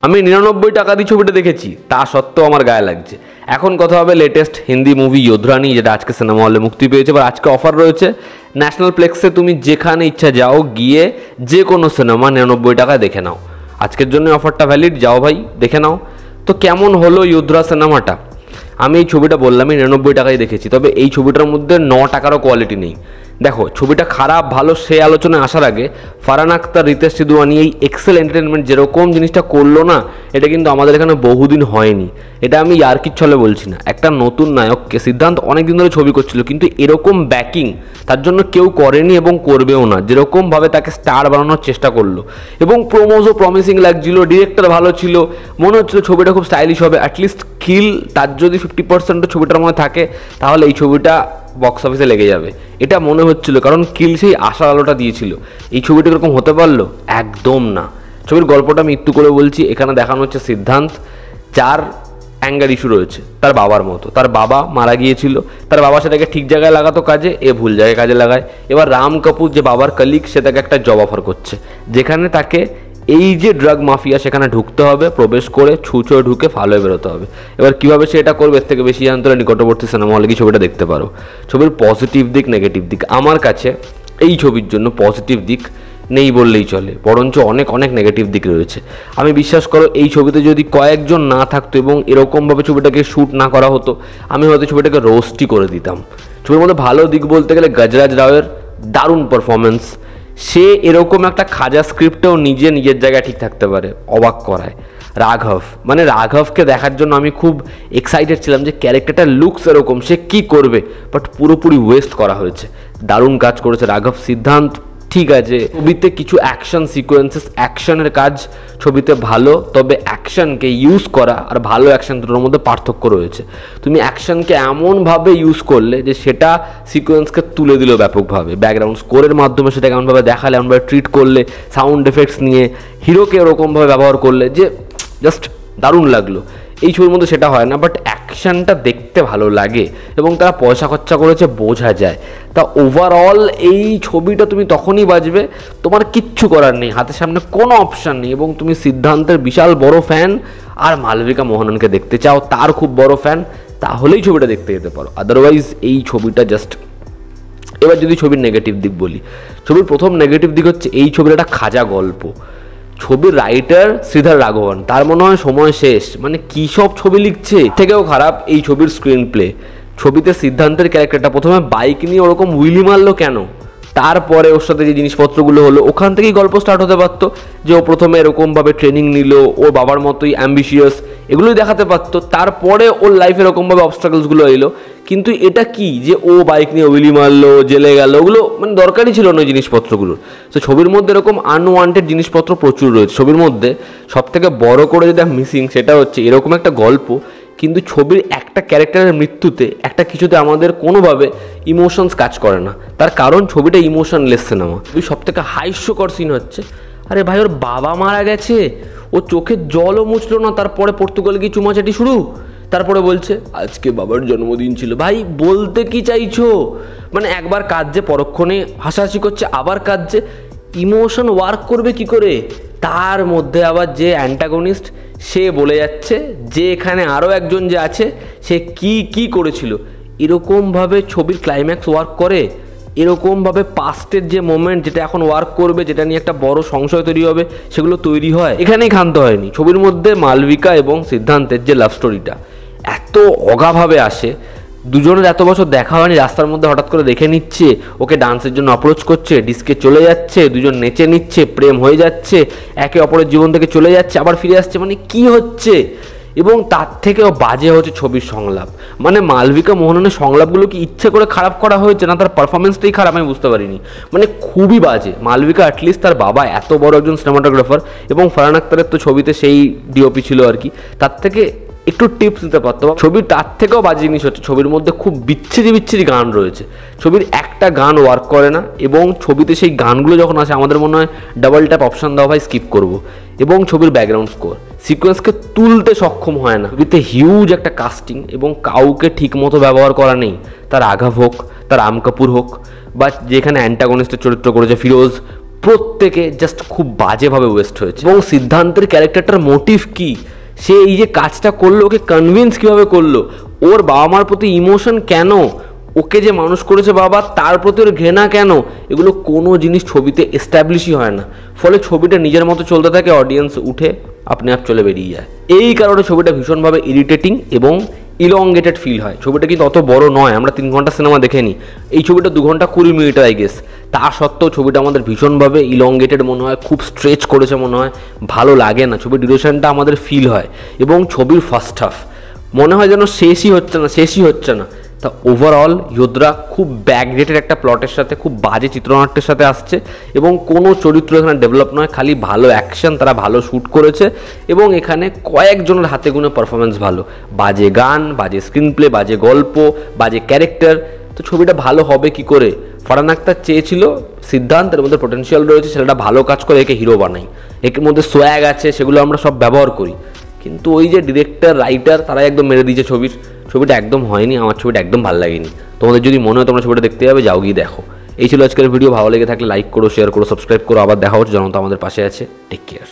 আমি 99 টাকা দিয়ে ছবিটা দেখেছি, তা সত্ত্বেও আমার গায়ে লাগছে। এখন কথা হবে লেটেস্ট হিন্দি মুভি যোধরানি, যেটা আজকে সিনেমা হলে মুক্তি পেয়েছে। এবার আজকে অফার রয়েছে ন্যাশনাল প্লেক্সে, তুমি যেখানে ইচ্ছা যাও, গিয়ে যে কোনো সিনেমা 99 টাকায় দেখে নাও। আজকের জন্য অফারটা ভ্যালিড, যাও ভাই দেখে নাও। তো কেমন হলো যোধরা সিনেমাটা? আমি এই ছবিটা বললামই 99 টাকায় দেখেছি, তবে এই ছবিটার মধ্যে 9 টাকারও কোয়ালিটি নেই। দেখো, ছবিটা খারাপ ভালো সে আলোচনায় আসার আগে ফারহান আখতার, রিতেশ সিধওয়ানি এই এক্সেল এন্টারটেনমেন্ট যেরকম জিনিসটা করলো না, এটা কিন্তু আমাদের এখানে বহুদিন হয়নি। এটা আমি ইয়ার্কির ছলে বলছি না। একটা নতুন নায়ককে সিদ্ধান্ত অনেকদিন ধরে ছবি করছিল, কিন্তু এরকম ব্যাকিং তার জন্য কেউ করেনি এবং করবেও না। যেরকমভাবে তাকে স্টার বানানোর চেষ্টা করলো এবং প্রোমোজও প্রমিসিং লাগছিল, ডিরেক্টর ভালো ছিল, মনে হচ্ছিল ছবিটা খুব স্টাইলিশ হবে। অ্যাটলিস্ট খিল তার যদি 50% ছবিটার মধ্যে থাকে, তাহলে এই ছবিটা বক্স অফিসে লেগে যাবে, এটা মনে হচ্ছিল। কারণ কিল সেই আশার আলোটা দিয়েছিল। এই ছবিটা এরকম হতে পারলো? একদম না। ছবির গল্পটা আমি একটু করে বলছি। এখানে দেখানো হচ্ছে সিদ্ধান্ত, যার অ্যাঙ্গার ইস্যু রয়েছে তার বাবার মতো। তার বাবা মারা গিয়েছিল, তার বাবা সেটাকে ঠিক জায়গায় লাগাতো কাজে, এ ভুল জায়গায় কাজে লাগায়। এবার রাম কাপুর যে বাবার কলিগ, সে তাকে একটা জব অফার করছে, যেখানে তাকে এই যে ড্রাগ মাফিয়া সেখানে ঢুকতে হবে, প্রবেশ করে ছুঁচো ঢুকে ফালোয় বেরোতে হবে। এবার কীভাবে সে এটা করবে, এর থেকে বেশি জানতে হলে নিকটবর্তী সিনেমা হলে কি ছবিটা দেখতে পারো। ছবির পজিটিভ দিক নেগেটিভ দিক, আমার কাছে এই ছবির জন্য পজিটিভ দিক নেই বললেই চলে, বরঞ্চ অনেক অনেক নেগেটিভ দিক রয়েছে। আমি বিশ্বাস করো, এই ছবিতে যদি কয়েকজন না থাকতো এবং এরকমভাবে ছবিটাকে শ্যুট না করা হতো, আমি হয়তো ছবিটাকে রোস্টই করে দিতাম। ছবির মধ্যে ভালো দিক বলতে গেলে গজরাজ রাওয়ের দারুণ পারফরমেন্স। সে এরকম একটা খাজা স্ক্রিপ্টেও নিজের জায়গায় ঠিক থাকতে পারে, অবাক করায়। রাঘবকে দেখার জন্য আমি খুব এক্সাইটেড ছিলাম যে ক্যারেক্টারটা লুকস এরকম, সে কি করবে, বাট পুরোপুরি ওয়েস্ট করা হয়েছে। দারুণ কাজ করেছে রাঘব। সিদ্ধান্ত ঠিক আছে, ছবিতে কিছু অ্যাকশন সিকোয়েন্সেস, অ্যাকশনের কাজ ছবিতে ভালো, তবে অ্যাকশনকে ইউজ করা আর ভালো অ্যাকশন দুটোর মধ্যে পার্থক্য রয়েছে। তুমি অ্যাকশনকে এমনভাবে ইউজ করলে যে সেটা সিকোয়েন্সকে তুলে দিল ব্যাপকভাবে, ব্যাকগ্রাউন্ড স্কোরের মাধ্যমে সেটাকে এমনভাবে দেখালে, এমনভাবে ট্রিট করলে, সাউন্ড এফেক্টস নিয়ে হিরোকে ওরকমভাবে ব্যবহার করলে যে জাস্ট দারুণ লাগলো। এই ছবির মধ্যে সেটা হয় না, বাট অ্যাকশনটা দেখতে ভালো লাগে এবং তারা পয়সা খরচা করেছে বোঝা যায়। তা ওভারঅল এই ছবিটা তুমি তখনই বাজবে, তোমার কিচ্ছু করার নেই, হাতের সামনে কোনো অপশান নেই, এবং তুমি সিদ্ধান্তের বিশাল বড় ফ্যান আর মালবিকা মোহননকে দেখতে চাও, তার খুব বড় ফ্যান, তাহলেই ছবিটা দেখতে যেতে পারো। আদারওয়াইজ এই ছবিটা জাস্ট। এবার যদি ছবির নেগেটিভ দিক বলি, ছবির প্রথম নেগেটিভ দিক হচ্ছে এই ছবির একটা খাজা গল্প। ছবির রাইটার শ্রীধর রাঘবন, তার মনে হয় সময় শেষ, কী সব ছবি লিখছে। থেকেও খারাপ এই ছবির স্ক্রিন প্লে। ছবিতে সিদ্ধান্তের ক্যারেক্টারটা প্রথমে বাইক নিয়ে ওরকম উইলি মারলো কেন, তারপরে ওর সাথে যে জিনিসপত্রগুলো হলো ওখান থেকেই গল্প স্টার্ট হতে পারতো, যে ও প্রথমে এরকমভাবে ট্রেনিং নিল, ওর বাবার মতোই অ্যাম্বিশিয়াস, এগুলোই দেখাতে পারতো। তারপরে ওর লাইফে এরকমভাবে অবস্ট্রাগলসগুলো এলো, কিন্তু এটা কি যে ও বাইক নিয়ে উইলি মারলো, জেলে গেল, ওগুলো দরকারই ছিল না ওই জিনিসপত্রগুলোর। তো ছবির মধ্যে এরকম আনওয়ান্টেড জিনিসপত্র প্রচুর রয়েছে। ছবির মধ্যে সবথেকে বড় করে যেটা মিসিং, সেটা হচ্ছে এরকম একটা গল্প, কিন্তু ছবির একটা ক্যারেক্টারের মৃত্যুতে একটা কিছুতে আমাদের কোনোভাবে ইমোশনস কাজ করে না। তার কারণ ছবিটা ইমোশনলেস সিনেমা। ওই সবথেকে হাস্যকর সিন হচ্ছে, আরে ভাই ওর বাবা মারা গেছে, ও চোখের জলও মুছলো না, তারপরে পর্তুগাল গিয়ে চুমাচাটি শুরু, তারপরে বলছে আজকে বাবার জন্মদিন ছিল। ভাই বলতে কি চাইছো? একবার কাঁদছে, পরক্ষণে হাসাহাসি করছে, আবার কাঁদছে, ইমোশন ওয়ার্ক করবে কি করে? তার মধ্যে আবার যে অ্যান্টাগনিস্ট, সে বলে যাচ্ছে যে এখানে আরও একজন যে আছে সে কি করেছিল। এরকমভাবে ছবির ক্লাইম্যাক্স ওয়ার্ক করে, এরকমভাবে পাস্টের যে মোমেন্ট যেটা এখন ওয়ার্ক করবে, যেটা নিয়ে একটা বড় সংশয় তৈরি হবে, সেগুলো তৈরি হয় এখানেই ক্ষান্ত হয়নি। ছবির মধ্যে মালবিকা এবং সিদ্ধান্তের যে লাভ স্টোরিটা এত অগাভাবে আসে, দুজনের এত বছর দেখা হয়নি, রাস্তার মধ্যে হঠাৎ করে দেখে নিচ্ছে, ওকে ডান্সের জন্য অ্যাপ্রোচ করছে, ডিস্কে চলে যাচ্ছে, দুজন নেচে নিচ্ছে, প্রেম হয়ে যাচ্ছে, একে অপরের জীবন থেকে চলে যাচ্ছে, আবার ফিরে আসছে, কি হচ্ছে? এবং তার থেকেও বাজে হচ্ছে ছবির সংলাপ। মালবিকা মোহননের সংলাপগুলো কি ইচ্ছে করে খারাপ করা হয়েছে, না তার পারফরমেন্সটাই খারাপ, আমি বুঝতে পারিনি। খুবই বাজে। মালবিকা অ্যাটলিস্ট তার বাবা এত বড় একজন সিনেমাটোগ্রাফার, এবং ফারহান আখতারের তো ছবিতে সেই ডিওপি ছিল আর কি, তার থেকে একটু টিপস দিতে পারতো। ছবির তার থেকেও বাজে জিনিস হচ্ছে ছবির মধ্যে খুব বিচ্ছিরি গান রয়েছে। ছবির একটা গান ওয়ার্ক করে না, এবং ছবিতে সেই গানগুলো যখন আসে আমাদের মনে হয় ডাবল ট্যাপ অপশান দেওয়া হয়, স্কিপ করব। এবং ছবির ব্যাকগ্রাউন্ড স্কোর সিকোয়েন্সকে তুলতে সক্ষম হয় না। ছবিতে হিউজ একটা কাস্টিং, এবং কাউকে ঠিক মতো ব্যবহার করা নেই। তার রাঘব হোক, তার রাম কাপুর হোক, বা যেখানে অ্যান্টাগনিস্টের চরিত্র করেছে ফিরোজ, প্রত্যেকে জাস্ট খুব বাজেভাবে ওয়েস্ট হয়েছে। এবং সিদ্ধান্তের ক্যারেক্টারটার মোটিভ কি, সে এই যে কাজটা করলো ওকে কনভিন্স কীভাবে করলো, ওর বাবা মার প্রতি ইমোশন কেন, ওকে যে মানুষ করেছে বাবা তার প্রতি ওর ঘৃণা কেন, এগুলো কোনো জিনিস ছবিতে এস্টাবলিশই হয় না। ফলে ছবিটা নিজের মতো চলতে থাকে, অডিয়েন্স উঠে আপনি আপ চলে বেরিয়ে যায়। এই কারণে ছবিটা ভীষণভাবে ইরিটেটিং এবং ইলংগেটেড ফিল হয়। ছবিটা কিন্তু অত বড় নয়, আমরা 3 ঘন্টা সিনেমা দেখে নিই, এই ছবিটা 2 ঘন্টা 20 মিনিট আই গেস। তা সত্ত্বেও ছবিটা আমাদের ভীষণভাবে ইলংগেটেড মনে হয়, খুব স্ট্রেচ করেছে মনে হয়, ভালো লাগে না। ছবির ডিউরেশনটা আমাদের ফিল হয় এবং ছবির ফার্স্ট হাফ মনে হয় যেন শেষই হচ্ছে না। তা ওভারঅল যোদ্ধা খুব ব্যাকডেটেড একটা প্লটের সাথে, খুব বাজে চিত্রনাট্যের সাথে আসছে এবং কোনো চরিত্র এখানে ডেভেলপ নয়, খালি ভালো অ্যাকশন, তারা ভালো শ্যুট করেছে এবং এখানে কয়েকজনের হাতে গুনে পারফরমেন্স ভালো, বাজে গান, বাজে স্ক্রিন প্লে, বাজে গল্প, বাজে ক্যারেক্টার। তো ছবিটা ভালো হবে কি করে? ফারহান আখতার চেয়েছিল সিদ্ধান্তের মধ্যে পোটেনশিয়াল রয়েছে, ছেলেটা ভালো কাজ করে, একে হিরো বানাই, এর মধ্যে সোয়াগ আছে, সেগুলো আমরা সব ব্যবহার করি। কিন্তু ওই যে ডিরেক্টর, রাইটার, তারাই একদম মেরে দিয়েছে ছবিটা একদম হয়নি। আমার ছবিটা একদম ভালো লাগেনি। তোমাদের যদি মনে হয় তোমরা ছবিটা দেখতে যাবে, যাও গিয়ে দেখো। এই ছিল আজকের ভিডিও। ভালো লেগে থাকলে লাইক করো, শেয়ার করো, সাবস্ক্রাইব করো। আবার দেখা হচ্ছে, জনতা আমাদের পাশে আছে। Take care.